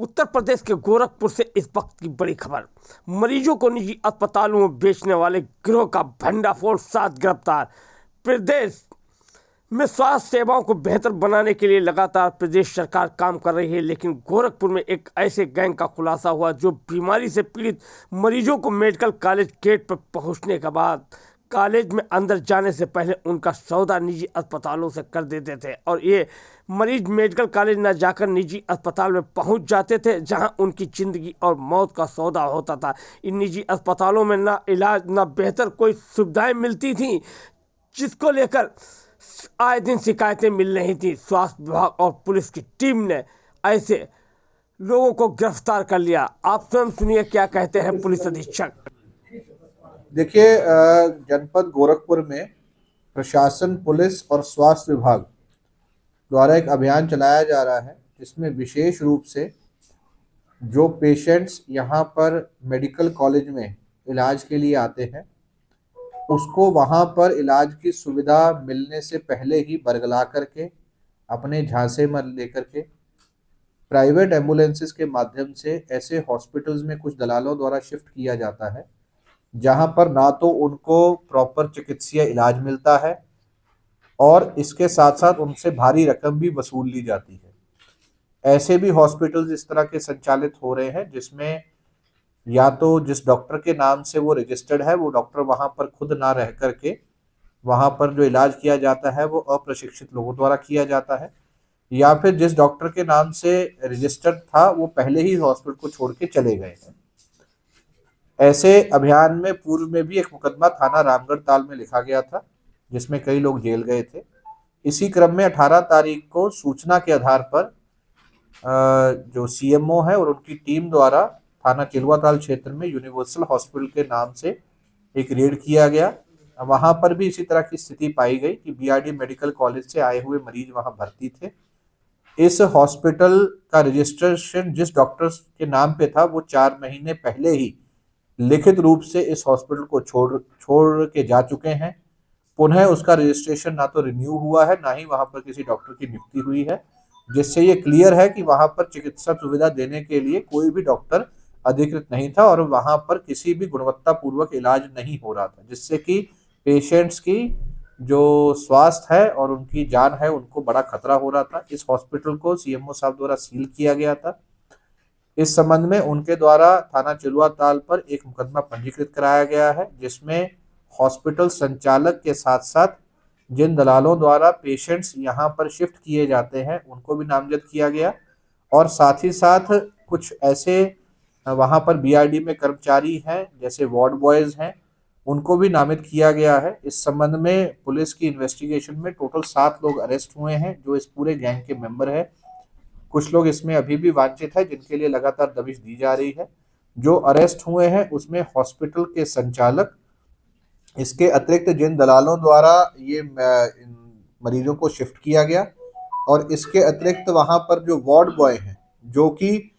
उत्तर प्रदेश के गोरखपुर से इस वक्त की बड़ी खबर। मरीजों को निजी अस्पतालों में बेचने वाले गिरोह का भंडाफोड़, 7 गिरफ्तार। प्रदेश में स्वास्थ्य सेवाओं को बेहतर बनाने के लिए लगातार प्रदेश सरकार काम कर रही है, लेकिन गोरखपुर में एक ऐसे गैंग का खुलासा हुआ जो बीमारी से पीड़ित मरीजों को मेडिकल कॉलेज गेट पर पहुंचने के बाद कॉलेज में अंदर जाने से पहले उनका सौदा निजी अस्पतालों से कर देते थे, और ये मरीज मेडिकल कॉलेज न जाकर निजी अस्पताल में पहुंच जाते थे, जहां उनकी जिंदगी और मौत का सौदा होता था। इन निजी अस्पतालों में ना इलाज, ना बेहतर कोई सुविधाएं मिलती थी, जिसको लेकर आए दिन शिकायतें मिल रही थी। स्वास्थ्य विभाग और पुलिस की टीम ने ऐसे लोगों को गिरफ्तार कर लिया। आप स्वयं सुनिए क्या कहते हैं पुलिस अधीक्षक। देखिए, जनपद गोरखपुर में प्रशासन, पुलिस और स्वास्थ्य विभाग द्वारा एक अभियान चलाया जा रहा है, जिसमें विशेष रूप से जो पेशेंट्स यहाँ पर मेडिकल कॉलेज में इलाज के लिए आते हैं, उसको वहाँ पर इलाज की सुविधा मिलने से पहले ही बरगला करके, अपने झांसे में लेकर के प्राइवेट एम्बुलेंसेस के माध्यम से ऐसे हॉस्पिटल्स में कुछ दलालों द्वारा शिफ्ट किया जाता है, जहाँ पर ना तो उनको प्रॉपर चिकित्सीय इलाज मिलता है और इसके साथ साथ उनसे भारी रकम भी वसूल ली जाती है। ऐसे भी हॉस्पिटल्स इस तरह के संचालित हो रहे हैं, जिसमें या तो जिस डॉक्टर के नाम से वो रजिस्टर्ड है, वो डॉक्टर वहाँ पर खुद ना रह करके वहाँ पर जो इलाज किया जाता है वो अप्रशिक्षित लोगों द्वारा किया जाता है, या फिर जिस डॉक्टर के नाम से रजिस्टर्ड था वो पहले ही हॉस्पिटल को छोड़ के चले गए हैं। ऐसे अभियान में पूर्व में भी एक मुकदमा थाना रामगढ़ ताल में लिखा गया था, जिसमें कई लोग जेल गए थे। इसी क्रम में 18 तारीख को सूचना के आधार पर जो सीएमओ है और उनकी टीम द्वारा थाना चिलवाताल क्षेत्र में यूनिवर्सल हॉस्पिटल के नाम से एक रेड किया गया। वहां पर भी इसी तरह की स्थिति पाई गई कि बीआरडी मेडिकल कॉलेज से आए हुए मरीज वहां भर्ती थे। इस हॉस्पिटल का रजिस्ट्रेशन जिस डॉक्टर के नाम पे था, वो 4 महीने पहले ही लिखित रूप से इस हॉस्पिटल को छोड़ के जा चुके हैं। पुनः उसका रजिस्ट्रेशन ना तो रिन्यू हुआ है, ना ही वहां पर किसी डॉक्टर की नियुक्ति हुई है, जिससे ये क्लियर है कि वहां पर चिकित्सा सुविधा देने के लिए कोई भी डॉक्टर अधिकृत नहीं था और वहां पर किसी भी गुणवत्ता पूर्वक इलाज नहीं हो रहा था, जिससे कि पेशेंट्स की जो स्वास्थ्य है और उनकी जान है उनको बड़ा खतरा हो रहा था। इस हॉस्पिटल को सीएमओ साहब द्वारा सील किया गया था। इस संबंध में उनके द्वारा थाना चिलुआ ताल पर एक मुकदमा पंजीकृत कराया गया है, जिसमें हॉस्पिटल संचालक के साथ साथ जिन दलालों द्वारा पेशेंट्स यहाँ पर शिफ्ट किए जाते हैं उनको भी नामजद किया गया, और साथ ही साथ कुछ ऐसे वहाँ पर बीआरडी में कर्मचारी हैं, जैसे वार्ड बॉयज हैं, उनको भी नामित किया गया है। इस संबंध में पुलिस की इन्वेस्टिगेशन में टोटल 7 लोग अरेस्ट हुए हैं, जो इस पूरे गैंग के मेंबर है। कुछ लोग इसमें अभी भी वांछित है, जिनके लिए लगातार दबिश दी जा रही है। जो अरेस्ट हुए हैं उसमें हॉस्पिटल के संचालक, इसके अतिरिक्त जिन दलालों द्वारा ये मरीजों को शिफ्ट किया गया, और इसके अतिरिक्त वहां पर जो वार्ड बॉय हैं, जो कि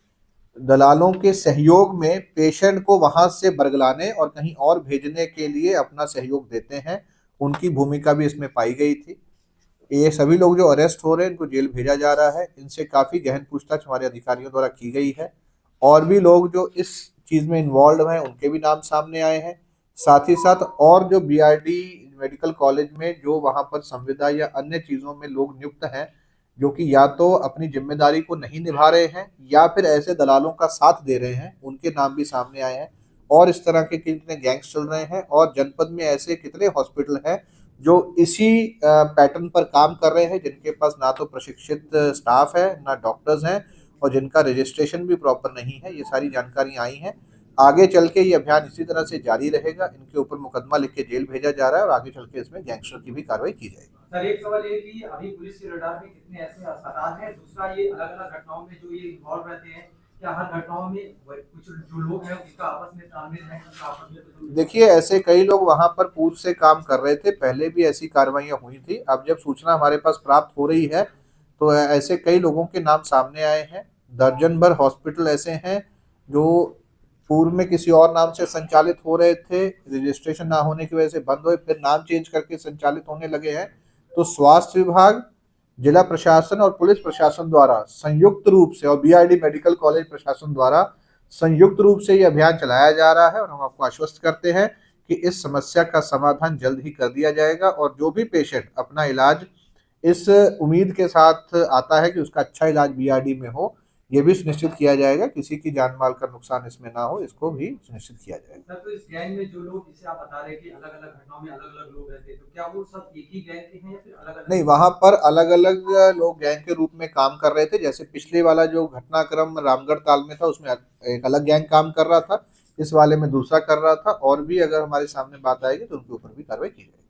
दलालों के सहयोग में पेशेंट को वहां से बरगलाने और कहीं और भेजने के लिए अपना सहयोग देते हैं, उनकी भूमिका भी इसमें पाई गई थी। ये सभी लोग जो अरेस्ट हो रहे हैं इनको जेल भेजा जा रहा है। इनसे काफ़ी गहन पूछताछ हमारे अधिकारियों द्वारा की गई है, और भी लोग जो इस चीज़ में इन्वॉल्व हैं उनके भी नाम सामने आए हैं। साथ ही साथ और जो बीआरडी मेडिकल कॉलेज में जो वहाँ पर संविदा या अन्य चीज़ों में लोग नियुक्त हैं, जो कि या तो अपनी जिम्मेदारी को नहीं निभा रहे हैं या फिर ऐसे दलालों का साथ दे रहे हैं, उनके नाम भी सामने आए हैं। और इस तरह के कितने गैंग्स चल रहे हैं, और जनपद में ऐसे कितने हॉस्पिटल हैं जो इसी पैटर्न पर काम कर रहे हैं, जिनके पास ना तो प्रशिक्षित स्टाफ है, ना डॉक्टर्स हैं, और जिनका रजिस्ट्रेशन भी प्रॉपर नहीं है। ये सारी जानकारी आई हैं। आगे चल के ये अभियान इसी तरह से जारी रहेगा। इनके ऊपर मुकदमा लिख के जेल भेजा जा रहा है और आगे चल के इसमें गैंगस्टर की भी कार्रवाई की जाएगी। सर, एक सवाल ये कि अभी पुलिस के रडार में कितने ऐसे अस्पताल हैं? दूसरा, ये अलग-अलग घटनाओं में जो ये इन्वॉल्व रहते हैं, क्या हर घटनाओं में कुछ जो लोग हैं उनका आपस में तालमेल है? उनका आपस में तो देखिए, ऐसे कई लोग वहां पर पूर्व से काम कर रहे थे, पहले भी ऐसी कार्रवाइयां हुई थी। अब जब सूचना हमारे पास प्राप्त हो रही है तो ऐसे कई लोगों के नाम सामने आए हैं। दर्जन भर हॉस्पिटल ऐसे हैं जो पूर्व में किसी और नाम से संचालित हो रहे थे, रजिस्ट्रेशन ना होने की वजह से बंद हुए, फिर नाम चेंज करके संचालित होने लगे हैं। तो स्वास्थ्य विभाग जिला प्रशासन और पुलिस प्रशासन द्वारा संयुक्त रूप से और बीआरडी मेडिकल कॉलेज प्रशासन द्वारा संयुक्त रूप से ये अभियान चलाया जा रहा है और हम आपको आश्वस्त करते हैं कि इस समस्या का समाधान जल्द ही कर दिया जाएगा और जो भी पेशेंट अपना इलाज इस उम्मीद के साथ आता है कि उसका अच्छा इलाज बीआरडी में हो, ये भी सुनिश्चित किया जाएगा, किसी की जान माल का नुकसान इसमें ना हो, इसको भी सुनिश्चित किया जाएगा। सर, तो इस गैंग में जो लोग, जिसे आप बता रहे हैं कि अलग अलग घटनाओं में अलग अलग लोग रहते हैं, तो क्या वो सब एक ही गैंग के हैं या फिर अलग अलग? नहीं, वहां पर अलग अलग लोग गैंग के रूप में काम कर रहे थे। जैसे पिछले वाला जो घटनाक्रम रामगढ़ ताल में था उसमें एक अलग गैंग काम कर रहा था, इस वाले में दूसरा कर रहा था, और भी अगर हमारे सामने बात आएगी तो उनके ऊपर भी कार्रवाई की जाएगी।